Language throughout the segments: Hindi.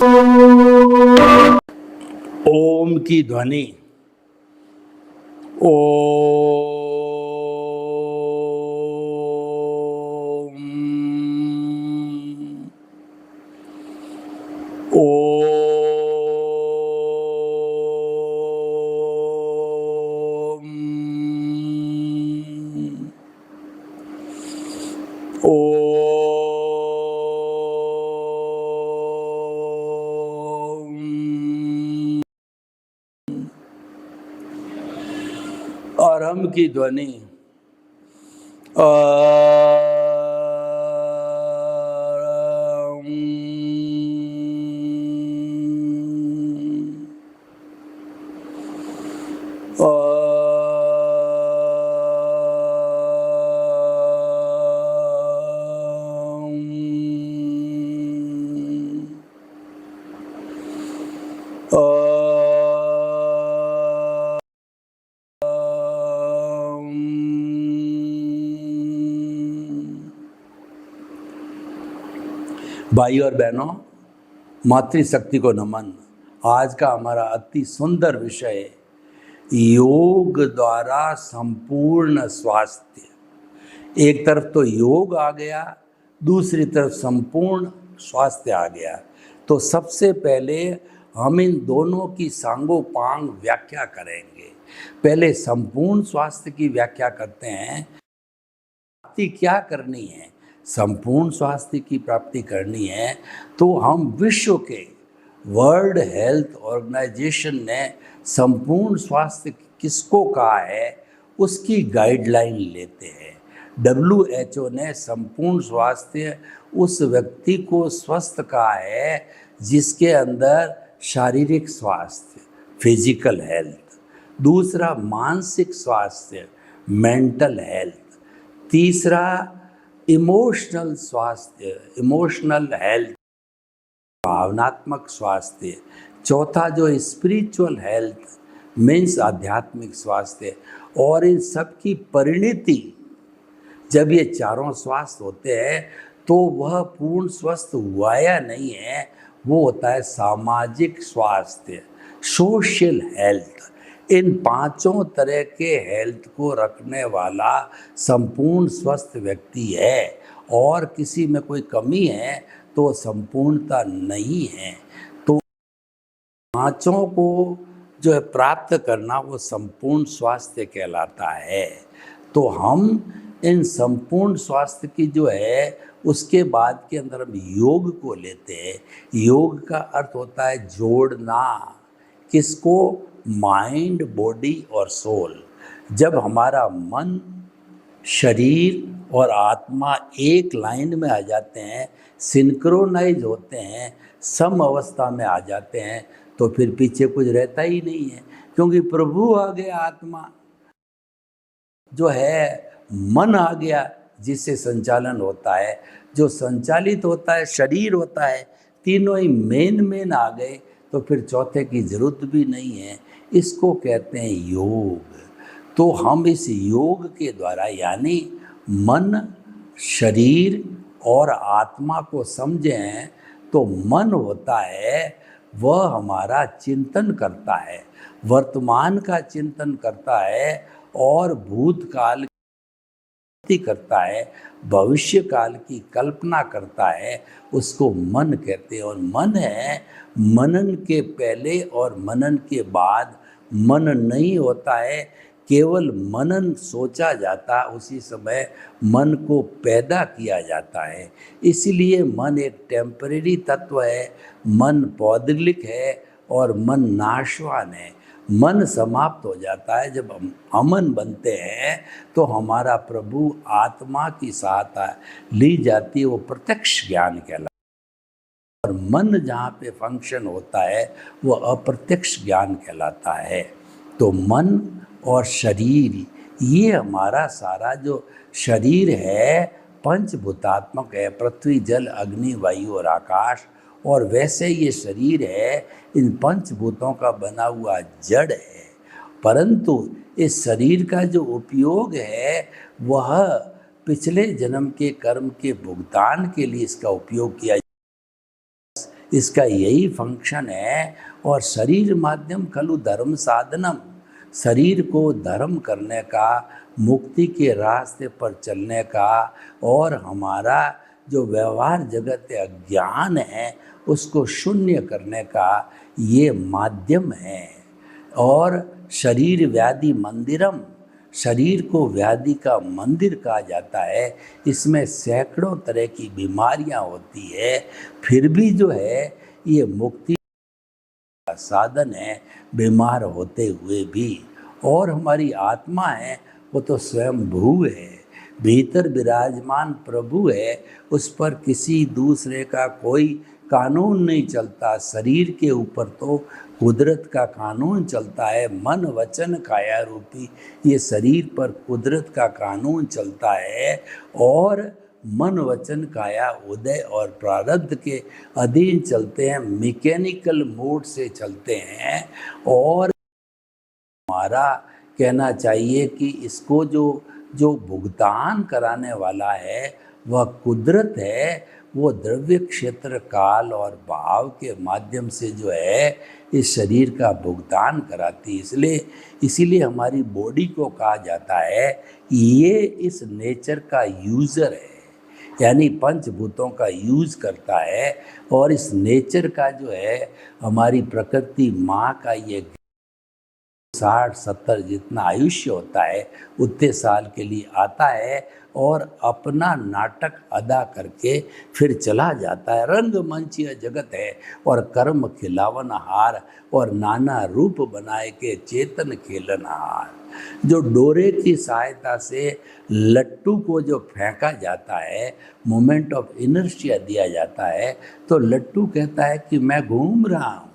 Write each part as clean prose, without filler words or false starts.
ओम की ध्वनि ओम। और हम की ध्वनि भाई और बहनों, मातृशक्ति को नमन। आज का हमारा अति सुंदर विषय है योग द्वारा संपूर्ण स्वास्थ्य। एक तरफ तो योग आ गया, दूसरी तरफ संपूर्ण स्वास्थ्य आ गया। तो सबसे पहले हम इन दोनों की सांगोपांग व्याख्या करेंगे। पहले संपूर्ण स्वास्थ्य की व्याख्या करते हैं। प्राप्ति क्या करनी है? संपूर्ण स्वास्थ्य की प्राप्ति करनी है तो हम विश्व के वर्ल्ड हेल्थ ऑर्गेनाइजेशन ने संपूर्ण स्वास्थ्य किसको कहा है उसकी गाइडलाइन लेते हैं। WHO ने संपूर्ण स्वास्थ्य उस व्यक्ति को स्वस्थ कहा है जिसके अंदर शारीरिक स्वास्थ्य फिजिकल हेल्थ, दूसरा मानसिक स्वास्थ्य मेंटल हेल्थ, तीसरा इमोशनल स्वास्थ्य इमोशनल हेल्थ भावनात्मक स्वास्थ्य, चौथा जो स्पिरिचुअल हेल्थ मीन्स आध्यात्मिक स्वास्थ्य। और इन सब की परिणति जब ये चारों स्वास्थ्य होते हैं तो वह पूर्ण स्वस्थ हुआ या नहीं है, वो होता है सामाजिक स्वास्थ्य सोशल हेल्थ। इन पांचों तरह के हेल्थ को रखने वाला संपूर्ण स्वस्थ व्यक्ति है। और किसी में कोई कमी है तो संपूर्णता नहीं है। तो पांचों को जो है प्राप्त करना वो संपूर्ण स्वास्थ्य कहलाता है। तो हम इन संपूर्ण स्वास्थ्य की जो है उसके बाद के अंदर हम योग को लेते हैं। योग का अर्थ होता है जोड़ना, किसको? माइंड, बॉडी और सोल। जब हमारा मन, शरीर और आत्मा एक लाइन में आ जाते हैं, सिंक्रोनाइज होते हैं, सम अवस्था में आ जाते हैं, तो फिर पीछे कुछ रहता ही नहीं है, क्योंकि प्रभु आ गया, आत्मा जो है, मन आ गया जिससे संचालन होता है, जो संचालित होता है शरीर होता है। तीनों ही मेन आ गए तो फिर चौथे की जरूरत भी नहीं है। इसको कहते हैं योग। तो हम इस योग के द्वारा यानी मन, शरीर और आत्मा को समझें तो मन होता है वह हमारा चिंतन करता है, वर्तमान का चिंतन करता है और भूतकाल करता है, भविष्य काल की कल्पना करता है, उसको मन कहते हैं। और मन है मनन के पहले और मनन के बाद मन नहीं होता है, केवल मनन सोचा जाता, उसी समय मन को पैदा किया जाता है। इसीलिए मन एक टेम्परेरी तत्व है, मन पौद्गलिक है और मन नाशवान है। मन समाप्त हो जाता है जब हम अमन बनते हैं तो हमारा प्रभु आत्मा की सहायता ली जाती है, वो प्रत्यक्ष ज्ञान कहलाता है। और मन जहाँ पे फंक्शन होता है वो अप्रत्यक्ष ज्ञान कहलाता है। तो मन और शरीर, ये हमारा सारा जो शरीर है पंचभूतात्मक है, पृथ्वी जल अग्नि वायु और आकाश। और वैसे ये शरीर है इन पंचभूतों का बना हुआ जड़ है, परंतु इस शरीर का जो उपयोग है वह पिछले जन्म के कर्म के भुगतान के लिए इसका उपयोग किया। इसका यही फंक्शन है। और शरीर माध्यम खलु धर्म साधनम, शरीर को धर्म करने का, मुक्ति के रास्ते पर चलने का, और हमारा जो व्यवहार जगत अज्ञान है उसको शून्य करने का ये माध्यम है। और शरीर व्याधि मंदिरम, शरीर को व्याधि का मंदिर कहा जाता है। इसमें सैकड़ों तरह की बीमारियां होती है, फिर भी जो है ये मुक्ति का साधन है, बीमार होते हुए भी। और हमारी आत्मा है वो तो स्वयं भू है, भीतर विराजमान प्रभु है, उस पर किसी दूसरे का कोई कानून नहीं चलता। शरीर के ऊपर तो कुदरत का कानून चलता है, मन वचन काया रूपी ये शरीर पर कुदरत का कानून चलता है। और मन वचन काया उदय और प्रारब्ध के अधीन चलते हैं, मैकेनिकल मोड से चलते हैं। और हमारा कहना चाहिए कि इसको जो भुगतान कराने वाला है वह कुदरत है, वो द्रव्य क्षेत्र काल और भाव के माध्यम से जो है इस शरीर का भुगतान कराती है। इसीलिए हमारी बॉडी को कहा जाता है ये इस नेचर का यूज़र है, यानी पंचभूतों का यूज़ करता है। और इस नेचर का जो है हमारी प्रकृति माँ का ये 60-70 जितना आयुष्य होता है उतने साल के लिए आता है और अपना नाटक अदा करके फिर चला जाता है। रंगमंचीय जगत है और कर्म खिलावनहार और नाना रूप बनाए के चेतन खेलनहार। जो डोरे की सहायता से लट्टू को जो फेंका जाता है, मोमेंट ऑफ इनर्शिया दिया जाता है, तो लट्टू कहता है कि मैं घूम रहा हूँ।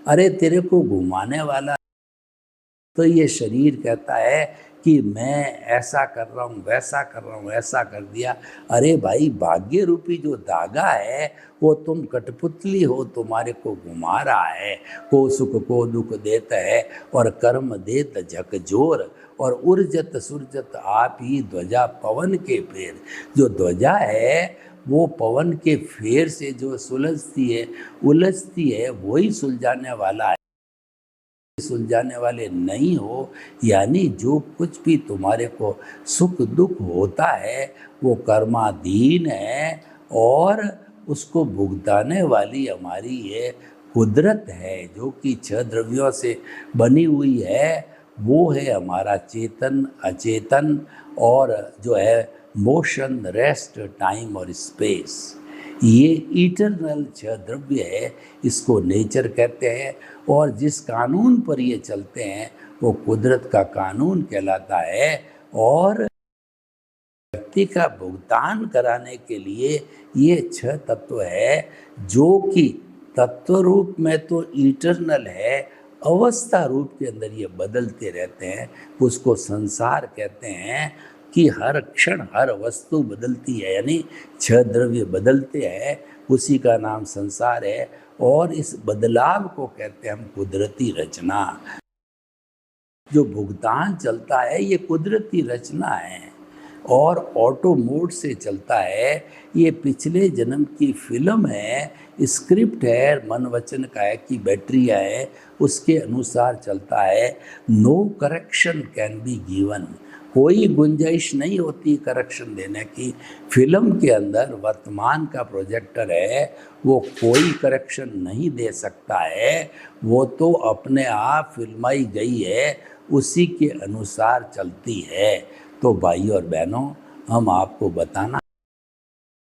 अरे तेरे को घुमाने वाला तो ये शरीर कहता है कि मैं ऐसा कर रहा हूँ, वैसा कर रहा हूँ, ऐसा कर दिया। अरे भाई, भाग्य रूपी जो धागा है वो तुम कठपुतली हो, तुम्हारे को घुमा रहा है। को सुख को दुख देता है और कर्म देत झकझोर, और उर्जत सुरजत आप ही ध्वजा पवन के फेर। जो ध्वजा है वो पवन के फेर से जो सुलझती है उलझती है, वही सुलझाने वाला है, सुलझाने वाले नहीं हो। यानी जो कुछ भी तुम्हारे को सुख दुख होता है वो कर्माधीन है, और उसको भुगताने वाली हमारी ये कुदरत है जो कि 6 द्रव्यों से बनी हुई है। वो है हमारा चेतन, अचेतन, और जो है मोशन, रेस्ट, टाइम और स्पेस। ये इटरनल 6 द्रव्य है, इसको नेचर कहते हैं। और जिस कानून पर ये चलते हैं वो कुदरत का कानून कहलाता है। और व्यक्ति का भुगतान कराने के लिए ये 6 तत्व है, जो कि तत्व रूप में तो इटरनल है, अवस्था रूप के अंदर ये बदलते रहते हैं। उसको संसार कहते हैं कि हर क्षण हर वस्तु बदलती है, यानी 6 द्रव्य बदलते हैं, उसी का नाम संसार है। और इस बदलाव को कहते हैं हम कुदरती रचना। जो भुगतान चलता है ये कुदरती रचना है और ऑटो मोड से चलता है। ये पिछले जन्म की फिल्म है, स्क्रिप्ट है, मन वचन काया की बैटरियाँ है, उसके अनुसार चलता है। No correction can be given, कोई गुंजाइश नहीं होती करेक्शन देने की। फिल्म के अंदर वर्तमान का प्रोजेक्टर है, वो कोई करेक्शन नहीं दे सकता है, वो तो अपने आप फिल्माई गई है, उसी के अनुसार चलती है। तो भाई और बहनों, हम आपको बताना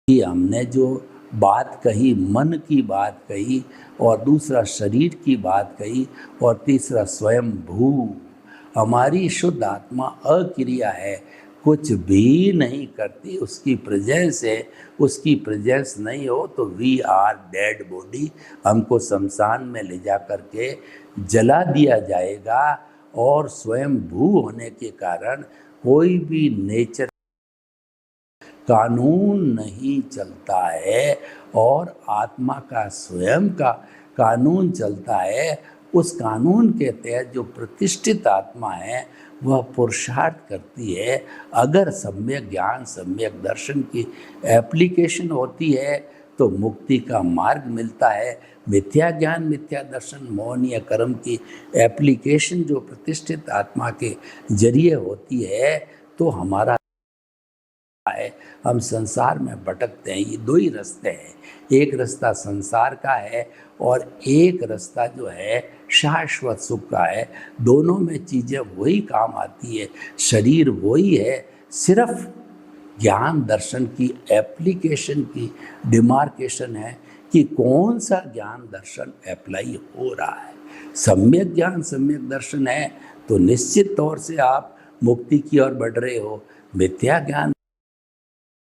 कि हमने जो बात कही, मन की बात कही, और दूसरा शरीर की बात कही, और तीसरा स्वयं भू, हमारी शुद्ध आत्मा अक्रिया है, कुछ भी नहीं करती, उसकी प्रेजेंस है। उसकी प्रेजेंस नहीं हो तो वी आर डेड बॉडी, हमको शमशान में ले जा कर के जला दिया जाएगा। और स्वयं भू होने के कारण कोई भी नेचर कानून नहीं चलता है, और आत्मा का स्वयं का कानून चलता है। उस कानून के तहत जो प्रतिष्ठित आत्मा है वह पुरुषार्थ करती है। अगर सम्यक ज्ञान, सम्यक दर्शन की एप्लीकेशन होती है तो मुक्ति का मार्ग मिलता है। मिथ्या ज्ञान, मिथ्या दर्शन, मोहनीय कर्म की एप्लीकेशन जो प्रतिष्ठित आत्मा के जरिए होती है तो हमारा है, हम संसार में भटकते हैं। ये दो ही रास्ते हैं, एक रास्ता संसार का है और एक रास्ता जो है शाश्वत सुख का है। दोनों में चीज़ें वही काम आती है, शरीर वही है, सिर्फ ज्ञान दर्शन की एप्लीकेशन की डिमार्केशन है कि कौन सा ज्ञान दर्शन अप्लाई हो रहा है। सम्यक ज्ञान, सम्यक दर्शन है तो निश्चित तौर से आप मुक्ति की ओर बढ़ रहे हो। मिथ्या ज्ञान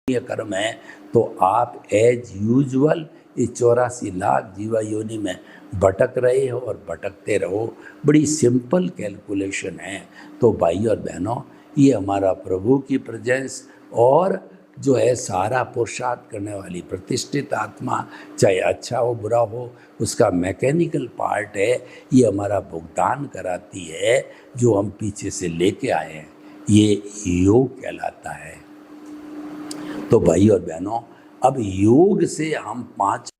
कर्म है तो आप एज यूजुअल इस 84 लाख जीवा योनि में भटक रहे हो और भटकते रहो। बड़ी सिंपल कैलकुलेशन है। तो भाई और बहनों, ये हमारा प्रभु की प्रेजेंस और जो है सारा पुरुषार्थ करने वाली प्रतिष्ठित आत्मा, चाहे अच्छा हो बुरा हो, उसका मैकेनिकल पार्ट है, ये हमारा भुगतान कराती है जो हम पीछे से लेके आए हैं। ये योग कहलाता है। तो भाई और बहनों, अब योग से हम 5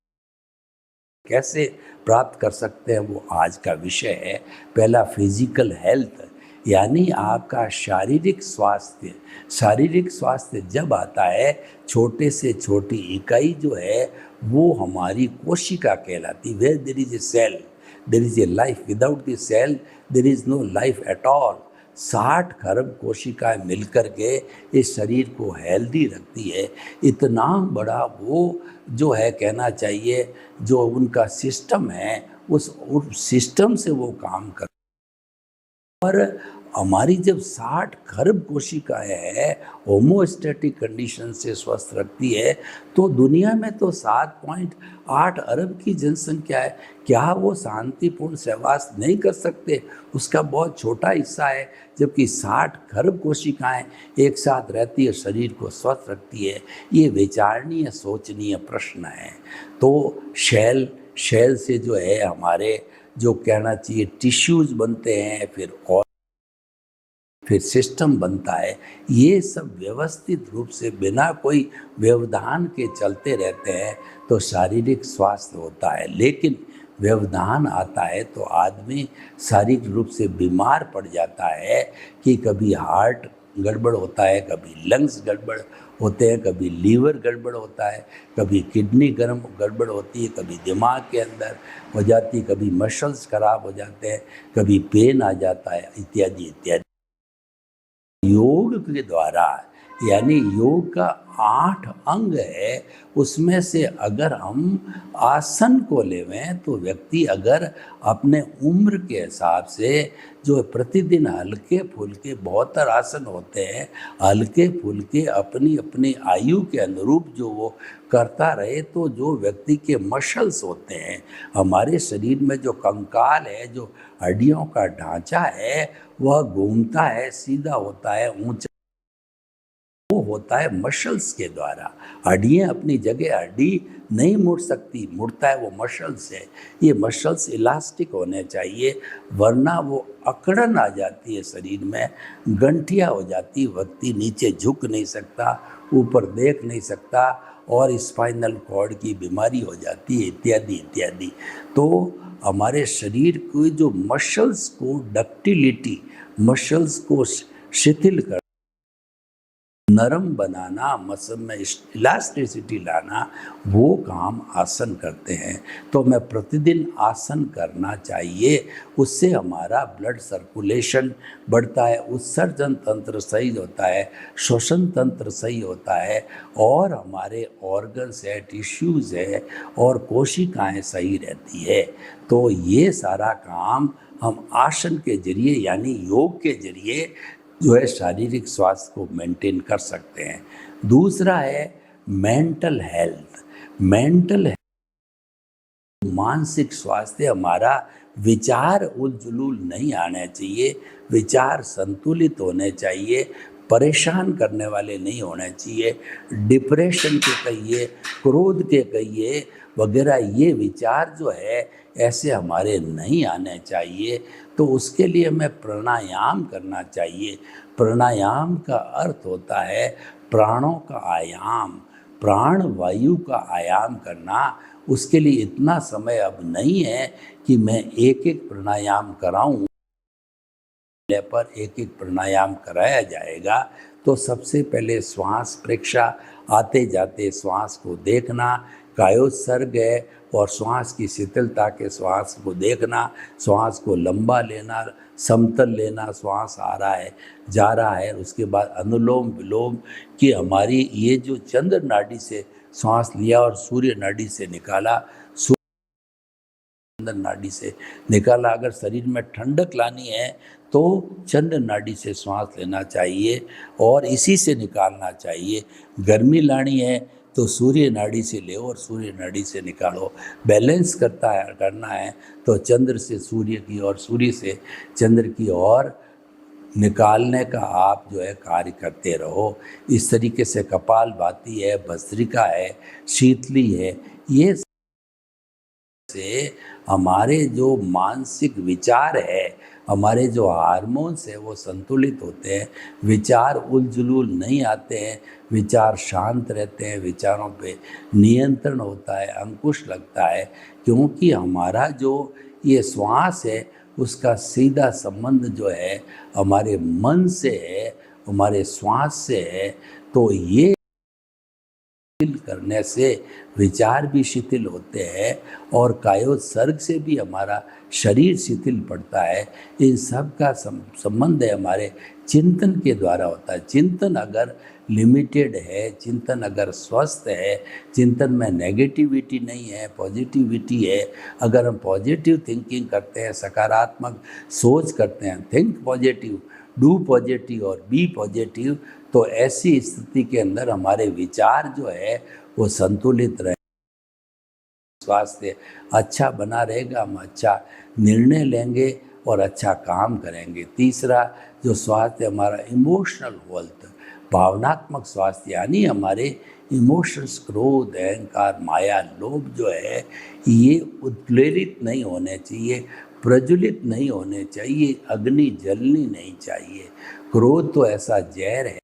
कैसे प्राप्त कर सकते हैं वो आज का विषय है। पहला फिजिकल हेल्थ, यानी आपका शारीरिक स्वास्थ्य। शारीरिक स्वास्थ्य जब आता है, छोटे से छोटी इकाई जो है वो हमारी कोशिका कहलाती। Where there is a cell there is a life, without the cell there is no life at all. 60 खरब कोशिकाएं मिलकर के इस शरीर को हेल्दी रखती है। इतना बड़ा वो जो है कहना चाहिए जो उनका सिस्टम है, उस सिस्टम से वो काम कर। और हमारी जब 60 खरब कोशिकाएं हैं होमोस्टैटिक कंडीशन से स्वस्थ रखती है तो दुनिया में तो 7.8 अरब की जनसंख्या है। क्या वो शांतिपूर्ण सहवास नहीं कर सकते? उसका बहुत छोटा हिस्सा है, जबकि 60 खरब कोशिकाएं एक साथ रहती है, शरीर को स्वस्थ रखती है। ये विचारणीय सोचनीय प्रश्न है। तो शैल से जो है हमारे जो कहना चाहिए टिश्यूज बनते हैं, फिर सिस्टम बनता है। ये सब व्यवस्थित रूप से बिना कोई व्यवधान के चलते रहते हैं तो शारीरिक स्वास्थ्य होता है। लेकिन व्यवधान आता है तो आदमी शारीरिक रूप से बीमार पड़ जाता है कि कभी हार्ट गड़बड़ होता है, कभी लंग्स गड़बड़ होते हैं, कभी लीवर गड़बड़ होता है, कभी किडनी गड़बड़ होती है, कभी दिमाग के अंदर हो जाती है, कभी मसल्स खराब हो जाते हैं, कभी पेन आ जाता है, इत्यादि इत्यादि। योग के द्वारा, यानी योग का 8 अंग है, उसमें से अगर हम आसन को लेवें तो व्यक्ति अगर अपने उम्र के हिसाब से जो प्रतिदिन हल्के फुल्के, बहुत आसन होते हैं, हल्के फुल्के अपनी अपनी आयु के अनुरूप जो वो करता रहे तो जो व्यक्ति के मसल्स होते हैं, हमारे शरीर में जो कंकाल है, जो हड्डियों का ढांचा है, वह घूमता है, सीधा होता है, ऊंचा वो होता है मसल्स के द्वारा। हड्डियाँ अपनी जगह हड्डी नहीं मुड़ सकती, मुड़ता है वो मसल्स है। ये मसल्स इलास्टिक होने चाहिए, वरना वो अकड़न आ जाती है शरीर में, गंठिया हो जाती, व्यक्ति नीचे झुक नहीं सकता, ऊपर देख नहीं सकता और स्पाइनल कॉर्ड की बीमारी हो जाती है, इत्यादि इत्यादि। तो हमारे शरीर के जो मसल्स को डक्टिलिटी, मसल्स को शिथिल कर, नरम बनाना, मसल में इलास्टिसिटी लाना, वो काम आसन करते हैं। तो हमें प्रतिदिन आसन करना चाहिए, उससे हमारा ब्लड सर्कुलेशन बढ़ता है, उत्सर्जन तंत्र सही होता है, श्वसन तंत्र सही होता है और हमारे ऑर्गन्स है, टिश्यूज़ है और कोशिकाएं सही रहती है। तो ये सारा काम हम आसन के जरिए यानी योग के जरिए जो है शारीरिक स्वास्थ्य को मेंटेन कर सकते हैं। दूसरा है मेंटल हेल्थ। मानसिक स्वास्थ्य, हमारा विचार उलझुल नहीं आने चाहिए, विचार संतुलित होने चाहिए, परेशान करने वाले नहीं होने चाहिए। डिप्रेशन के कहिए, क्रोध के कहिए वगैरह, ये विचार जो है ऐसे हमारे नहीं आने चाहिए। तो उसके लिए हमें प्राणायाम करना चाहिए। प्राणायाम का अर्थ होता है प्राणों का आयाम। प्राण वायु का आयाम करना, उसके लिए इतना समय अब नहीं है कि मैं एक एक प्राणायाम कराऊं। पर एक एक प्राणायाम कराया जाएगा तो सबसे पहले श्वास परीक्षा, आते जाते श्वास को देखना, कायोत्सर्ग है और श्वास की शीतलता के श्वास को देखना, श्वास को लंबा लेना, समतल लेना, श्वास आ रहा है जा रहा है। उसके बाद अनुलोम विलोम की हमारी ये जो चंद्र नाड़ी से श्वास लिया और सूर्य नाड़ी से निकाला, चंद्र नाड़ी से निकाला। अगर शरीर में ठंडक लानी है तो चंद्र नाड़ी से श्वास लेना चाहिए और इसी से निकालना चाहिए। गर्मी लानी है तो सूर्य नाड़ी से ले और सूर्य नाड़ी से निकालो। बैलेंस करना है तो चंद्र से सूर्य की और सूर्य से चंद्र की ओर निकालने का आप जो है कार्य करते रहो। इस तरीके से कपालभाति है, भस्त्रिका है, शीतली है, ये से हमारे जो मानसिक विचार है, हमारे जो हार्मोन्स है वो संतुलित होते हैं, विचार उलझुल नहीं आते हैं, विचार शांत रहते हैं, विचारों पे नियंत्रण होता है, अंकुश लगता है। क्योंकि हमारा जो ये श्वास है उसका सीधा संबंध जो है हमारे मन से है, हमारे श्वास से है। तो ये शिथिल करने से विचार भी शिथिल होते हैं और कायोत्सर्ग से भी हमारा शरीर शिथिल पड़ता है। इन सब का संबंध है हमारे चिंतन के द्वारा होता है। चिंतन अगर लिमिटेड है, चिंतन अगर स्वस्थ है, चिंतन में नेगेटिविटी नहीं है, पॉजिटिविटी है, अगर हम पॉजिटिव थिंकिंग करते हैं, सकारात्मक सोच करते हैं, थिंक पॉजिटिव, डू पॉजिटिव और बी पॉजिटिव, तो ऐसी स्थिति के अंदर हमारे विचार जो है वो संतुलित रहे, स्वास्थ्य अच्छा बना रहेगा, हम अच्छा निर्णय लेंगे और अच्छा काम करेंगे। तीसरा जो स्वास्थ्य हमारा इमोशनल हेल्थ, भावनात्मक स्वास्थ्य, यानी हमारे इमोशंस, क्रोध, अहंकार, माया, लोभ जो है ये उद्प्रेरित नहीं होने चाहिए, प्रज्वलित नहीं होने चाहिए, अग्नि जलनी नहीं चाहिए। क्रोध तो ऐसा जहर है,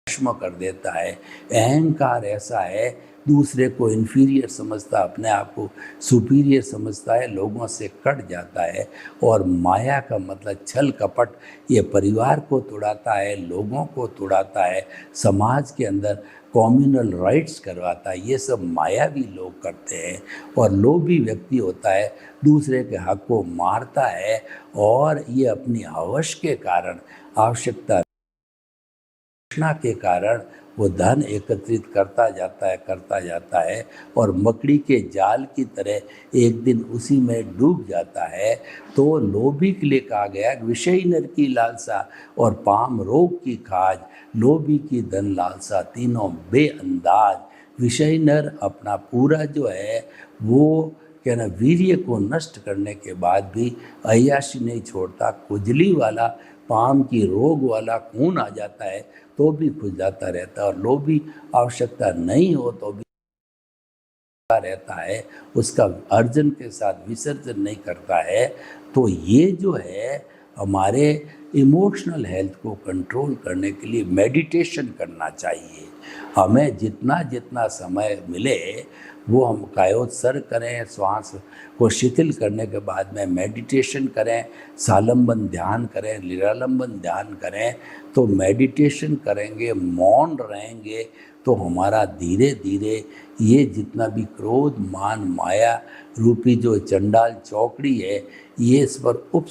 भस्म कर देता है। अहंकार ऐसा है, दूसरे को इन्फीरियर समझता, अपने आप को सुपीरियर समझता है, लोगों से कट जाता है। और माया का मतलब छल कपट, ये परिवार को तोड़ाता है, लोगों को तोड़ाता है, समाज के अंदर कम्युनल राइट्स करवाता है। ये सब मायावी लोग करते हैं। और लोभी व्यक्ति होता है, दूसरे के हक को मारता है और ये अपनी हवस के कारण, आवश्यकता के कारण वो धन एकत्रित करता जाता है और मकड़ी के जाल की तरह एक दिन उसी में डूब जाता है। तो लोभी के लिए कहा गया विषयी नर की लालसा और पाम रोग की खाज, लोभी की धन लालसा, तीनों बेअंदाज। विषयी नर अपना पूरा जो है वो कहना वीर्य को नष्ट करने के बाद भी अय्याशी नहीं छोड़ता। खुजली वाला, पाम की रोग वाला खून आ जाता है तो भी खुजाता रहता है, और लोभी आवश्यकता नहीं हो तो भी रहता है, उसका अर्जन के साथ विसर्जन नहीं करता है। तो ये जो है हमारे इमोशनल हेल्थ को कंट्रोल करने के लिए मेडिटेशन करना चाहिए। हमें जितना जितना समय मिले वो हम कायोत्सर्ग करें, श्वास को शिथिल करने के बाद में मेडिटेशन करें, सालंबन ध्यान करें, निरालंबन ध्यान करें। तो मेडिटेशन करेंगे, मौन रहेंगे तो हमारा धीरे धीरे ये जितना भी क्रोध, मान, माया रूपी जो चंडाल चौकड़ी है ये इस पर उप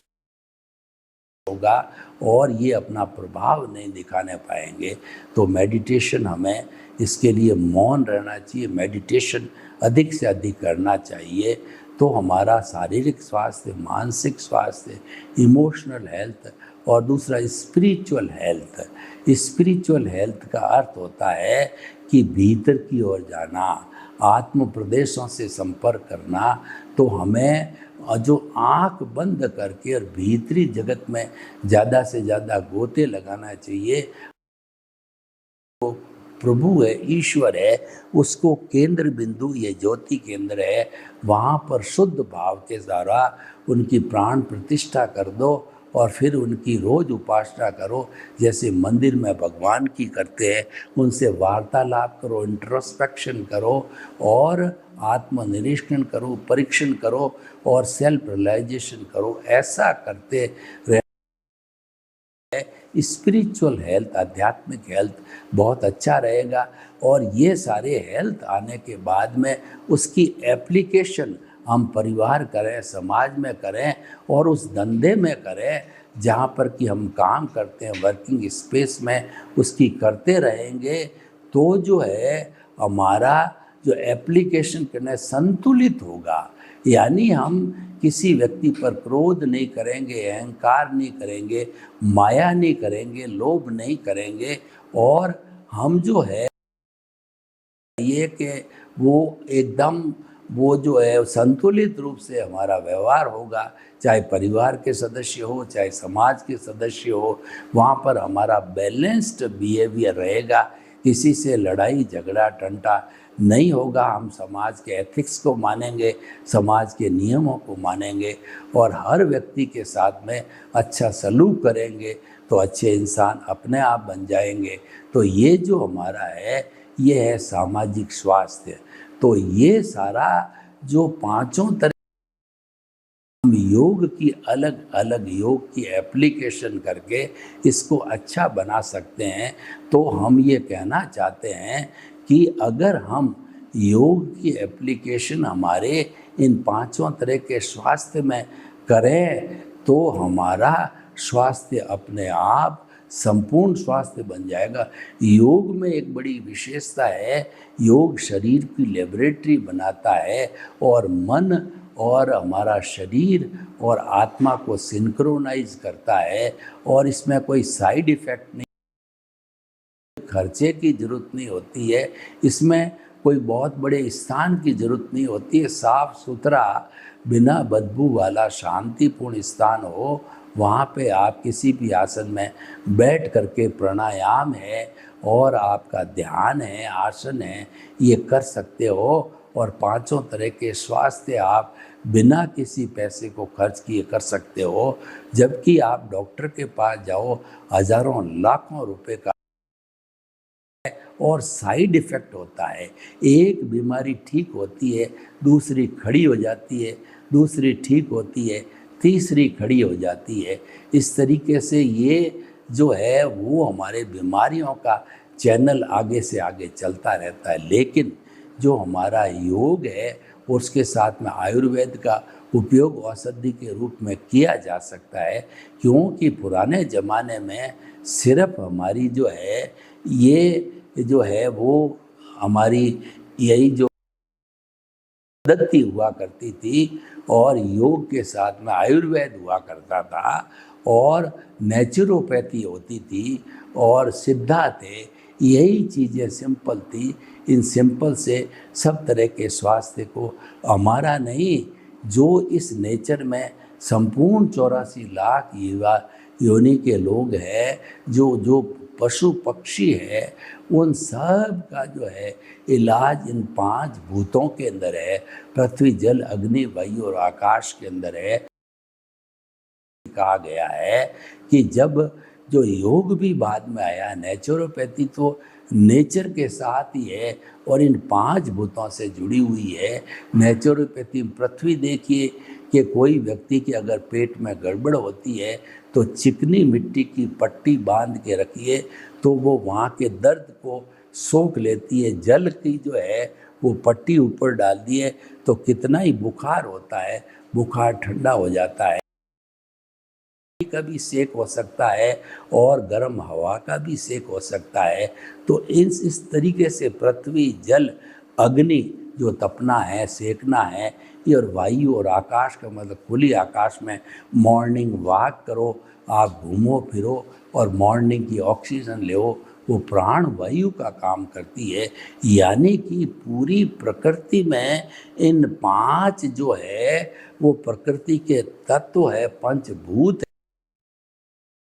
होगा और ये अपना प्रभाव नहीं दिखाने पाएंगे। तो मेडिटेशन, हमें इसके लिए मौन रहना चाहिए, मेडिटेशन अधिक से अधिक करना चाहिए। तो हमारा शारीरिक स्वास्थ्य, मानसिक स्वास्थ्य, इमोशनल हेल्थ और दूसरा स्पिरिचुअल हेल्थ। स्पिरिचुअल हेल्थ का अर्थ होता है कि भीतर की ओर जाना, आत्म प्रदेशों से संपर्क करना। तो हमें जो आँख बंद करके और भीतरी जगत में ज़्यादा से ज़्यादा गोते लगाना चाहिए। तो प्रभु है, ईश्वर है, उसको केंद्र बिंदु, ये ज्योति केंद्र है, वहाँ पर शुद्ध भाव के द्वारा उनकी प्राण प्रतिष्ठा कर दो और फिर उनकी रोज उपासना करो, जैसे मंदिर में भगवान की करते हैं। उनसे वार्तालाप करो, इंट्रोस्पेक्शन करो और आत्मनिरीक्षण करो, परीक्षण करो और सेल्फ रियलाइजेशन करो। ऐसा करते रह स्पिरिचुअल हेल्थ, आध्यात्मिक हेल्थ बहुत अच्छा रहेगा। और ये सारे हेल्थ आने के बाद में उसकी एप्लीकेशन हम परिवार करें, समाज में करें और उस धंधे में करें जहाँ पर कि हम काम करते हैं, वर्किंग स्पेस में उसकी करते रहेंगे, तो जो है हमारा जो एप्लीकेशन करना संतुलित होगा। यानी हम किसी व्यक्ति पर क्रोध नहीं करेंगे, अहंकार नहीं करेंगे, माया नहीं करेंगे, लोभ नहीं करेंगे, और हम जो है ये कि वो एकदम वो जो है संतुलित रूप से हमारा व्यवहार होगा, चाहे परिवार के सदस्य हो, चाहे समाज के सदस्य हो, वहाँ पर हमारा बैलेंस्ड बिहेवियर रहेगा। किसी से लड़ाई झगड़ा टंटा नहीं होगा। हम समाज के एथिक्स को मानेंगे, समाज के नियमों को मानेंगे और हर व्यक्ति के साथ में अच्छा सलूक करेंगे, तो अच्छे इंसान अपने आप बन जाएंगे। तो ये जो हमारा है ये है सामाजिक स्वास्थ्य। तो ये सारा जो पांचों तरह हम योग की अलग अलग योग की एप्लीकेशन करके इसको अच्छा बना सकते हैं। तो हम ये कहना चाहते हैं कि अगर हम योग की एप्लीकेशन हमारे इन पांचों तरह के स्वास्थ्य में करें तो हमारा स्वास्थ्य अपने आप संपूर्ण स्वास्थ्य बन जाएगा। योग में एक बड़ी विशेषता है, योग शरीर की लेबोरेटरी बनाता है और मन और हमारा शरीर और आत्मा को सिंक्रोनाइज करता है, और इसमें कोई साइड इफेक्ट नहीं, खर्चे की जरूरत नहीं होती है, इसमें कोई बहुत बड़े स्थान की जरूरत नहीं होती है। साफ सुथरा बिना बदबू वाला शांतिपूर्ण स्थान हो, वहाँ पे आप किसी भी आसन में बैठ करके प्राणायाम है और आपका ध्यान है, आसन है, ये कर सकते हो। और पांचों तरह के स्वास्थ्य आप बिना किसी पैसे को खर्च किए कर सकते हो। जबकि आप डॉक्टर के पास जाओ, हजारों लाखों रुपए का और साइड इफ़ेक्ट होता है। एक बीमारी ठीक होती है, दूसरी खड़ी हो जाती है, दूसरी ठीक होती है, तीसरी खड़ी हो जाती है। इस तरीके से ये जो है वो हमारे बीमारियों का चैनल आगे से आगे चलता रहता है। लेकिन जो हमारा योग है उसके साथ में आयुर्वेद का उपयोग औषधि के रूप में किया जा सकता है, क्योंकि पुराने ज़माने में सिर्फ हमारी जो है ये जो है वो हमारी यही जो पद्धति हुआ करती थी और योग के साथ में आयुर्वेद हुआ करता था और नेचुरोपैथी होती थी और सिद्धा थे। यही चीज़ें सिंपल थी। इन सिंपल से सब तरह के स्वास्थ्य को हमारा नहीं, जो इस नेचर में संपूर्ण 84 लाख योनि के लोग हैं, जो जो पशु पक्षी है, उन सब का जो है इलाज इन 5 भूतों के अंदर है, पृथ्वी जल अग्नि वायु और आकाश के अंदर है। कहा गया है कि जब जो योग भी बाद में आया, नेचुरोपैथी तो नेचर के साथ ही है और इन 5 भूतों से जुड़ी हुई है। नेचुरोपैथी पृथ्वी देखिए कि कोई व्यक्ति के अगर पेट में गड़बड़ होती है तो चिकनी मिट्टी की पट्टी बांध के रखिए तो वो वहाँ के दर्द को सोख लेती है। जल की जो है वो पट्टी ऊपर डाल दिए तो कितना ही बुखार होता है, बुखार ठंडा हो जाता है। का भी सेक हो सकता है और गर्म हवा का भी सेक हो सकता है। तो इस तरीके से पृथ्वी जल अग्नि जो तपना है, सेकना है, ये और वायु और आकाश का मतलब खुली आकाश में मॉर्निंग वॉक करो, आप घूमो फिरो और मॉर्निंग की ऑक्सीजन लो, वो प्राण वायु का काम करती है। यानी कि पूरी प्रकृति में इन 5 जो है वो प्रकृति के तत्व है, पंचभूत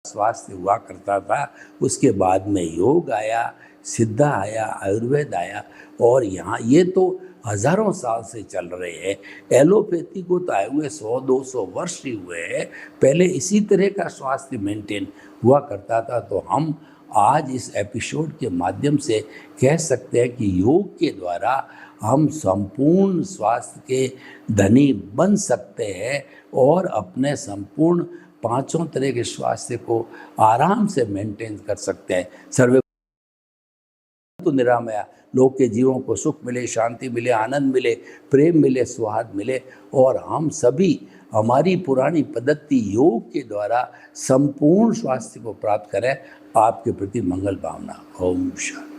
स्वास्थ्य हुआ करता था। उसके बाद में योग आया, सिद्धा आया, आयुर्वेद आया और यहाँ ये तो हजारों साल से चल रहे हैं। एलोपैथी को तो आए हुए 100-200 वर्ष ही हुए हैं। पहले इसी तरह का स्वास्थ्य मेंटेन हुआ करता था। तो हम आज इस एपिसोड के माध्यम से कह सकते हैं कि योग के द्वारा हम संपूर्ण स्वास्थ्य के धनी बन सकते हैं और अपने संपूर्ण पांचों तरह के स्वास्थ्य को आराम से मेंटेन कर सकते हैं। सर्वे तो निरामया, लोग के जीवों को सुख मिले, शांति मिले, आनंद मिले, प्रेम मिले, स्वाद मिले और हम सभी हमारी पुरानी पद्धति योग के द्वारा संपूर्ण स्वास्थ्य को प्राप्त करें। आपके प्रति मंगल भावना। ओम शांति।